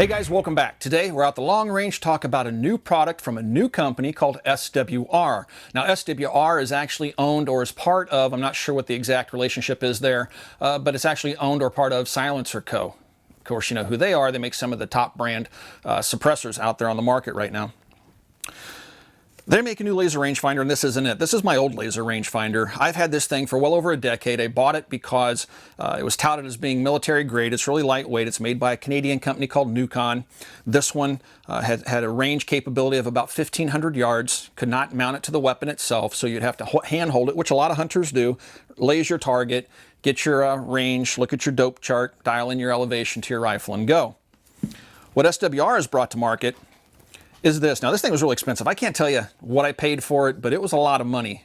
Hey guys, welcome back. Today we're out the long range to talk about a new product from a new company called SWR. Now SWR is actually owned or is part of, I'm not sure what the exact relationship is there, but it's actually owned or part of SilencerCo. Of course, you know who they are. They make some of the top brand suppressors out there on the market right now. They make a new laser rangefinder, and this isn't it. This is my old laser rangefinder. I've had this thing for well over a decade. I bought it because it was touted as being military grade. It's really lightweight. It's made by a Canadian company called Nukon. This one had a range capability of about 1,500 yards. Could not mount it to the weapon itself, so you'd have to hand hold it, which a lot of hunters do. Lays your target, get your range, look at your dope chart, dial in your elevation to your rifle, and go. What SWR has brought to market is this. Now, this thing was really expensive. I can't tell you what I paid for it, but it was a lot of money.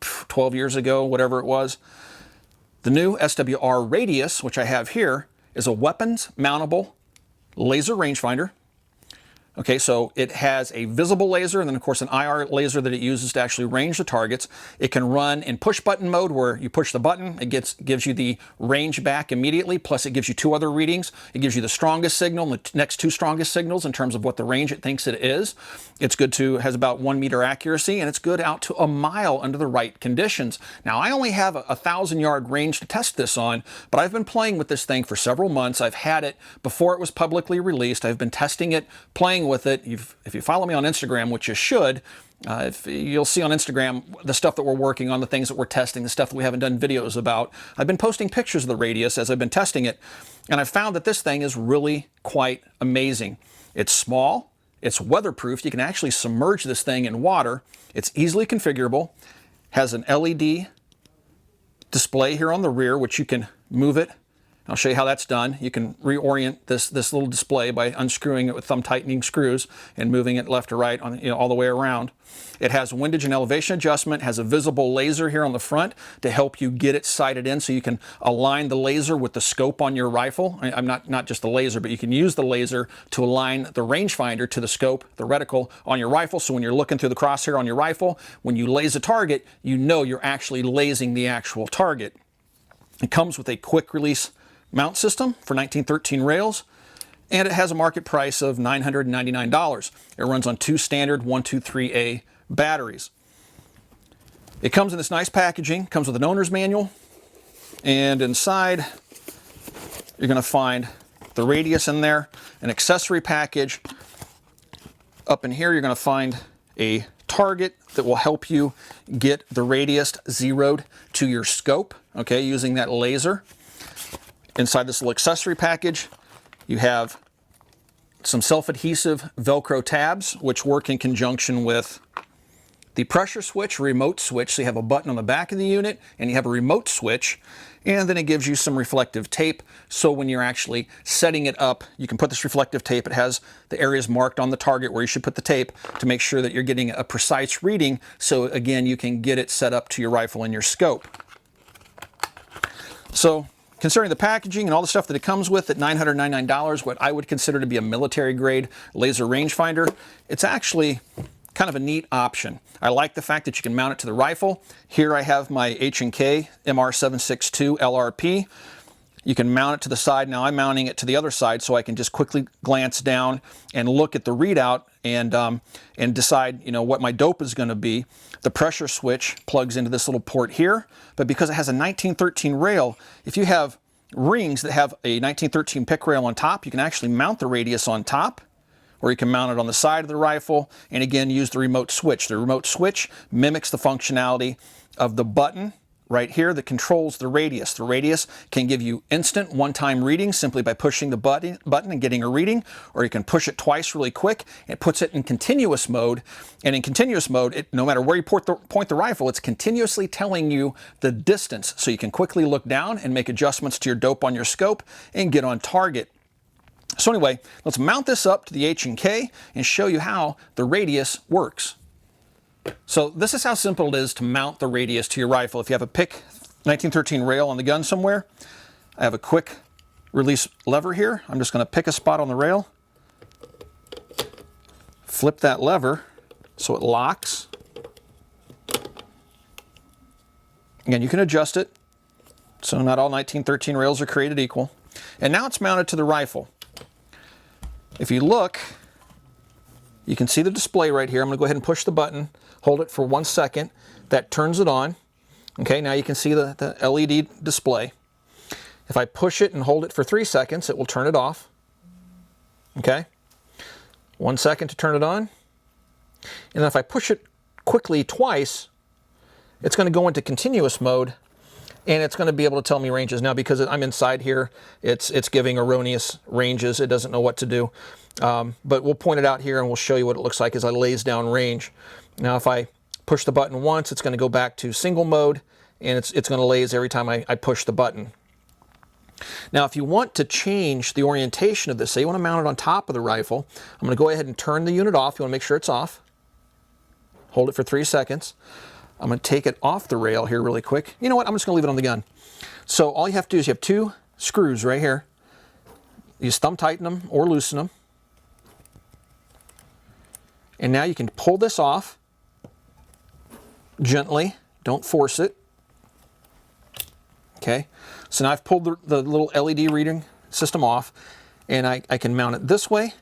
12 years ago, whatever it was. The new SWR Radius, which I have here, is a weapons mountable laser rangefinder. Okay, so it has a visible laser and then of course an IR laser that it uses to actually range the targets. It can run in push button mode where you push the button, it gives you the range back immediately, plus it gives you two other readings. It gives you the strongest signal and the next two strongest signals in terms of what the range it thinks it is. It's good to, has about 1 meter accuracy, and it's good out to a mile under the right conditions. Now I only have a 1,000-yard range to test this on, but I've been playing with this thing for several months. I've had it before it was publicly released. I've been testing it, playing with it. If you follow me on Instagram, which you should, you'll see on Instagram the stuff that we're working on, the things that we're testing, the stuff that we haven't done videos about. I've been posting pictures of the Radius as I've been testing it, and I've found that this thing is really quite amazing. It's small, it's weatherproof, you can actually submerge this thing in water, it's easily configurable, has an LED display here on the rear, which you can move it. I'll show you how that's done. You can reorient this little display by unscrewing it with thumb tightening screws and moving it left to right on, all the way around. It has windage and elevation adjustment, has a visible laser here on the front to help you get it sighted in so you can align the laser with the scope on your rifle. I'm not just the laser, but you can use the laser to align the rangefinder to the scope, the reticle on your rifle. So when you're looking through the crosshair on your rifle, when you laser a target, you know you're actually lasing the actual target. It comes with a quick release mount system for 1913 rails, and it has a market price of $999. It runs on two standard 123A batteries. It comes in this nice packaging, comes with an owner's manual, and inside you're going to find the Radius in there, an accessory package. Up in here you're going to find a target that will help you get the Radius zeroed to your scope, okay, using that laser. Inside this little accessory package, you have some self-adhesive Velcro tabs, which work in conjunction with the pressure switch, remote switch. So you have a button on the back of the unit, and you have a remote switch, and then it gives you some reflective tape. So when you're actually setting it up, you can put this reflective tape. It has the areas marked on the target where you should put the tape to make sure that you're getting a precise reading. So again, you can get it set up to your rifle and your scope. So considering the packaging and all the stuff that it comes with at $999, what I would consider to be a military grade laser rangefinder, it's actually kind of a neat option. I like the fact that you can mount it to the rifle. Here I have my H&K MR762 LRP. You can mount it to the side. Now I'm mounting it to the other side so I can just quickly glance down and look at the readout and decide, what my dope is going to be. The pressure switch plugs into this little port here, but because it has a 1913 rail, if you have rings that have a 1913 pick rail on top, you can actually mount the Radius on top, or you can mount it on the side of the rifle, and again use the remote switch. The remote switch mimics the functionality of the button right here that controls the Radius. The Radius can give you instant one-time readings simply by pushing the button and getting a reading, or you can push it twice really quick. It puts it in continuous mode, and in continuous mode, no matter where you point the rifle, it's continuously telling you the distance, so you can quickly look down and make adjustments to your dope on your scope and get on target. So anyway, let's mount this up to the H&K and show you how the Radius works. So this is how simple it is to mount the Radius to your rifle. If you have a pick 1913 rail on the gun somewhere, I have a quick release lever here. I'm just going to pick a spot on the rail, flip that lever so it locks. Again, you can adjust it, so not all 1913 rails are created equal. And now it's mounted to the rifle. If you look, you can see the display right here. I'm going to go ahead and push the button, hold it for 1 second. That turns it on. Okay, now you can see the LED display. If I push it and hold it for 3 seconds, it will turn it off. Okay, 1 second to turn it on. And then if I push it quickly twice, it's going to go into continuous mode, and it's going to be able to tell me ranges. Now, because I'm inside here, it's giving erroneous ranges. It doesn't know what to do. But we'll point it out here, and we'll show you what it looks like as I lays down range. Now, if I push the button once, it's going to go back to single mode, and it's going to lays every time I push the button. Now, if you want to change the orientation of this, say you want to mount it on top of the rifle, I'm going to go ahead and turn the unit off. You want to make sure it's off. Hold it for 3 seconds. I'm going to take it off the rail here really quick. You know what? I'm just going to leave it on the gun. So all you have to do is you have 2 screws right here. You just thumb tighten them or loosen them. And now you can pull this off gently. Don't force it. Okay. So now I've pulled the little LED reading system off, and I can mount it this way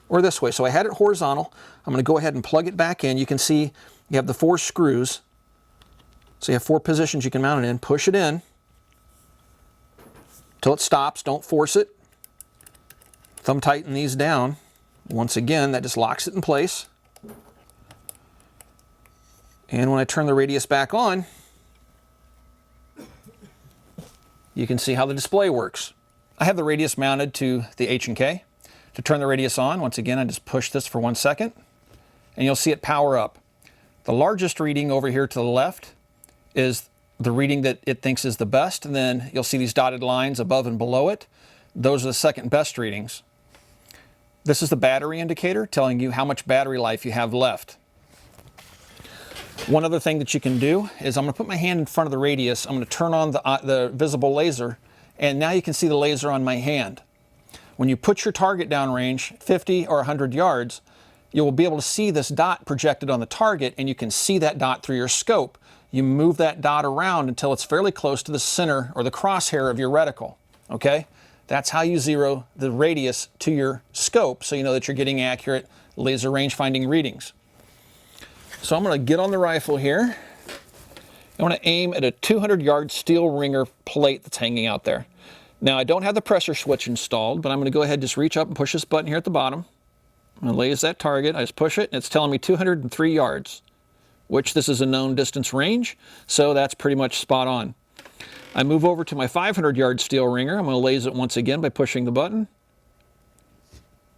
or this way. So I had it horizontal. I'm going to go ahead and plug it back in. You can see you have the 4 screws. So you have 4 positions you can mount it in. Push it in till it stops. Don't force it. Thumb tighten these down. Once again, that just locks it in place. And when I turn the radius back on, you can see how the display works. I have the radius mounted to the H&K. To turn the radius on, once again, I just push this for 1 second, and you'll see it power up. The largest reading over here to the left is the reading that it thinks is the best, and then you'll see these dotted lines above and below it. Those are the second best readings. This is the battery indicator telling you how much battery life you have left. One other thing that you can do is I'm going to put my hand in front of the radius. I'm going to turn on the visible laser, and now you can see the laser on my hand. When you put your target down range, 50 or 100 yards, you will be able to see this dot projected on the target, and you can see that dot through your scope. You move that dot around until it's fairly close to the center or the crosshair of your reticle. Okay? That's how you zero the radius to your scope, so you know that you're getting accurate laser range finding readings. So I'm going to get on the rifle here. I want to aim at a 200-yard steel ringer plate that's hanging out there. Now, I don't have the pressure switch installed, but I'm going to go ahead and just reach up and push this button here at the bottom. I'm going to lays that target. I just push it, and it's telling me 203 yards, which this is a known distance range, so that's pretty much spot on. I move over to my 500-yard steel ringer. I'm going to lays it once again by pushing the button.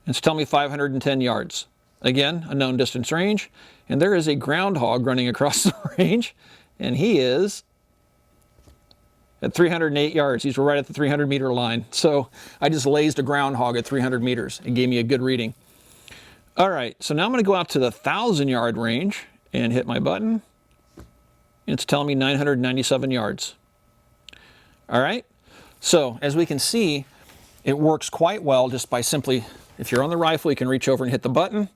It's telling me 510 yards. Again, a known distance range. And there is a groundhog running across the range, and he is at 308 yards. He's right at the 300-meter line. So I just lased a groundhog at 300 meters. It gave me a good reading. All right, so now I'm going to go out to the 1,000-yard range and hit my button. It's telling me 997 yards. All right, so as we can see, it works quite well just by simply, if you're on the rifle, you can reach over and hit the button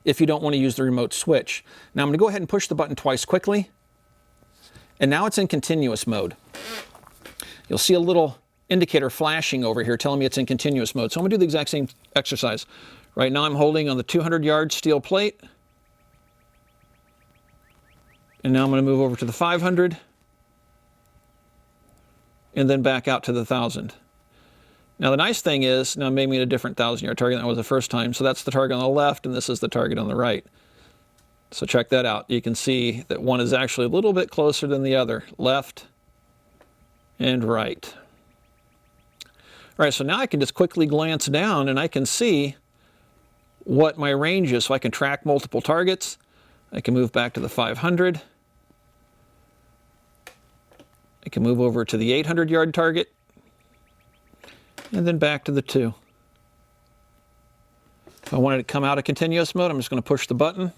if you don't want to use the remote switch. Now I'm going to go ahead and push the button twice quickly, and now it's in continuous mode. You'll see a little indicator flashing over here telling me it's in continuous mode. So I'm going to do the exact same exercise. Right now I'm holding on the 200-yard steel plate, and now I'm going to move over to the 500, and then back out to the 1,000. Now the nice thing is, now I'm aiming at a different 1,000-yard target than that was the first time. So that's the target on the left, and this is the target on the right. So check that out. You can see that one is actually a little bit closer than the other. Left and right. All right, so now I can just quickly glance down, and I can see what my range is. So I can track multiple targets. I can move back to the 500. I can move over to the 800-yard target, and then back to the 2. If I wanted to come out of continuous mode, I'm just going to push the button.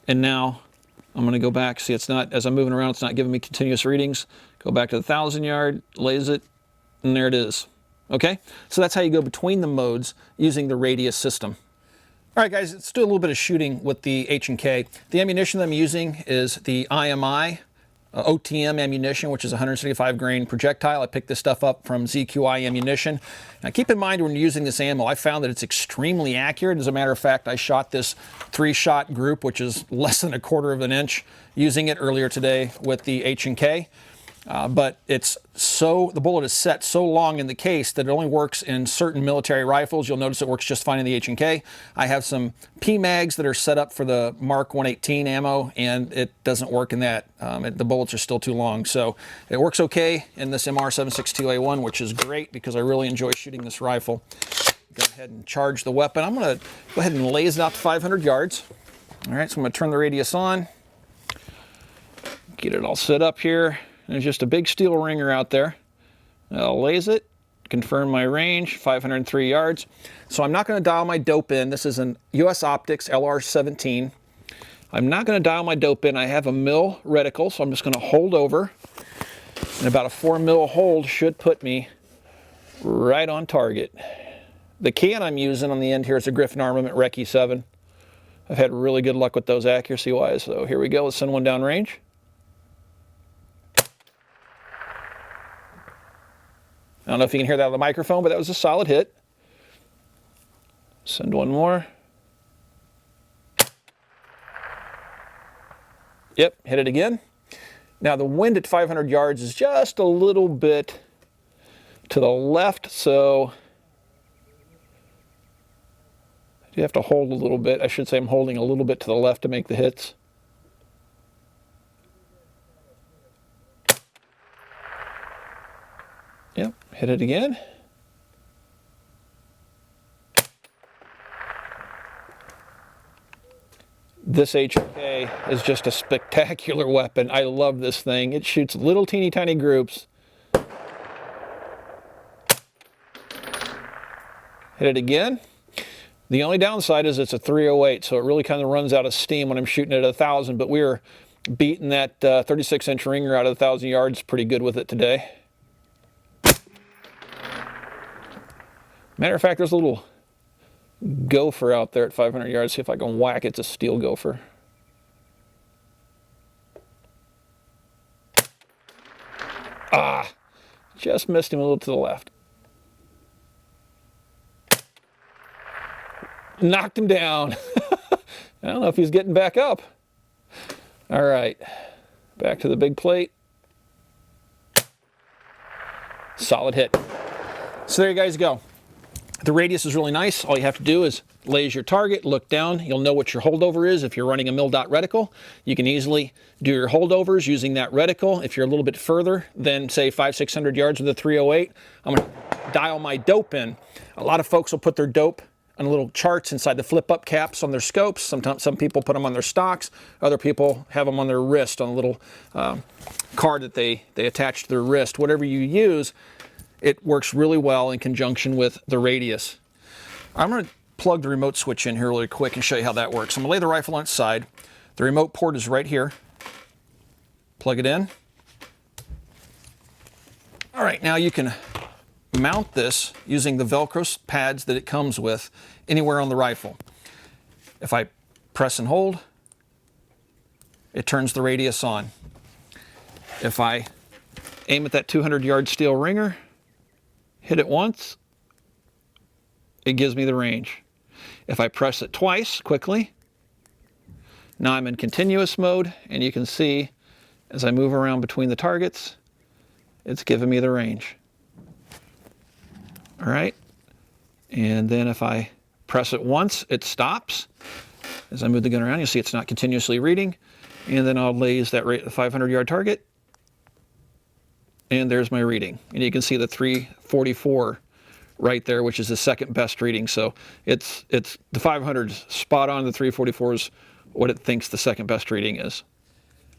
And now I'm going to go back. See, it's not, as I'm moving around, it's not giving me continuous readings. Go back to the 1,000-yard, lays it, and there it is. Okay? So that's how you go between the modes using the Radius system. All right, guys, let's do a little bit of shooting with the H&K. The ammunition that I'm using is the IMI OTM ammunition, which is 175 grain projectile. I picked this stuff up from ZQI Ammunition. Now keep in mind when you're using this ammo, I found that it's extremely accurate. As a matter of fact, I shot this 3-shot group, which is less than 1/4 of an inch, using it earlier today with the H&K. But the bullet is set so long in the case that it only works in certain military rifles. You'll notice it works just fine in the H&K. I have some PMags that are set up for the Mark 118 ammo, and it doesn't work in that. The bullets are still too long. So it works okay in this MR762A1, which is great because I really enjoy shooting this rifle. Go ahead and charge the weapon. I'm going to go ahead and laze it out to 500 yards. All right, so I'm going to turn the radius on. Get it all set up here. There's just a big steel ringer out there. I'll laze it, confirm my range, 503 yards. So I'm not going to dial my dope in. This is an US Optics LR17. I'm not going to dial my dope in. I have a mil reticle, so I'm just going to hold over. And about a 4 mil hold should put me right on target. The can I'm using on the end here is a Griffin Armament Rec E7. I've had really good luck with those accuracy-wise. So here we go. Let's send one down range. I don't know if you can hear that on the microphone, but that was a solid hit. Send one more. Yep, hit it again. Now the wind at 500 yards is just a little bit to the left, so you have to hold a little bit. I should say I'm holding a little bit to the left to make the hits. Yep, hit it again. This HK is just a spectacular weapon. I love this thing. It shoots little teeny tiny groups. Hit it again. The only downside is it's a 308, so it really kind of runs out of steam when I'm shooting at 1,000, but we were beating that 36-inch ringer out of 1,000 yards pretty good with it today. Matter of fact, there's a little gopher out there at 500 yards. See if I can whack it. It's a steel gopher. Ah, just missed him a little to the left. Knocked him down. I don't know if he's getting back up. All right, back to the big plate. Solid hit. So there you guys go. The radius is really nice. All you have to do is laze your target, look down. You'll know what your holdover is. If you're running a mil-dot reticle, you can easily do your holdovers using that reticle. If you're a little bit further than, say, 500-600 yards with a 308, I'm going to dial my dope in. A lot of folks will put their dope on little charts inside the flip-up caps on their scopes. Sometimes some people put them on their stocks. Other people have them on their wrist on a little card that they attach to their wrist. Whatever you use, it works really well in conjunction with the radius. I'm going to plug the remote switch in here really quick and show you how that works. I'm going to lay the rifle on its side. The remote port is right here. Plug it in. All right, now you can mount this using the Velcro pads that it comes with anywhere on the rifle. If I press and hold, it turns the radius on. If I aim at that 200-yard steel ringer, hit it once, it gives me the range. If I press it twice quickly, now I'm in continuous mode, and you can see as I move around between the targets, it's giving me the range. All right, and then if I press it once, it stops. As I move the gun around, you'll see it's not continuously reading, and then I'll laze that 500-yard target, and there's my reading. And you can see the 344 right there, which is the second best reading. So it's the 500's spot on. The 344 is what it thinks the second best reading is.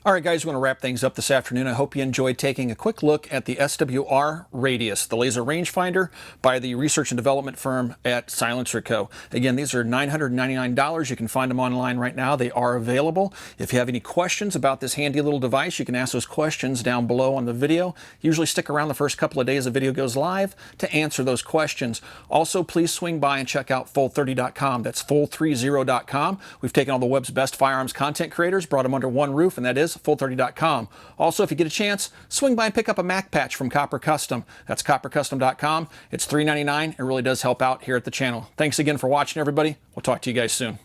All right, guys, we're going to wrap things up this afternoon. I hope you enjoyed taking a quick look at the SWR Radius, the laser rangefinder by the research and development firm at SilencerCo. Again, these are $999. You can find them online right now. They are available. If you have any questions about this handy little device, you can ask those questions down below on the video. Usually stick around the first couple of days the video goes live to answer those questions. Also, please swing by and check out full30.com. That's full30.com. We've taken all the web's best firearms content creators, brought them under one roof, and that is is full30.com. Also, if you get a chance, swing by and pick up a Mac patch from Copper Custom. That's coppercustom.com. It's $3.99. It really does help out here at the channel. Thanks again for watching, everybody. We'll talk to you guys soon.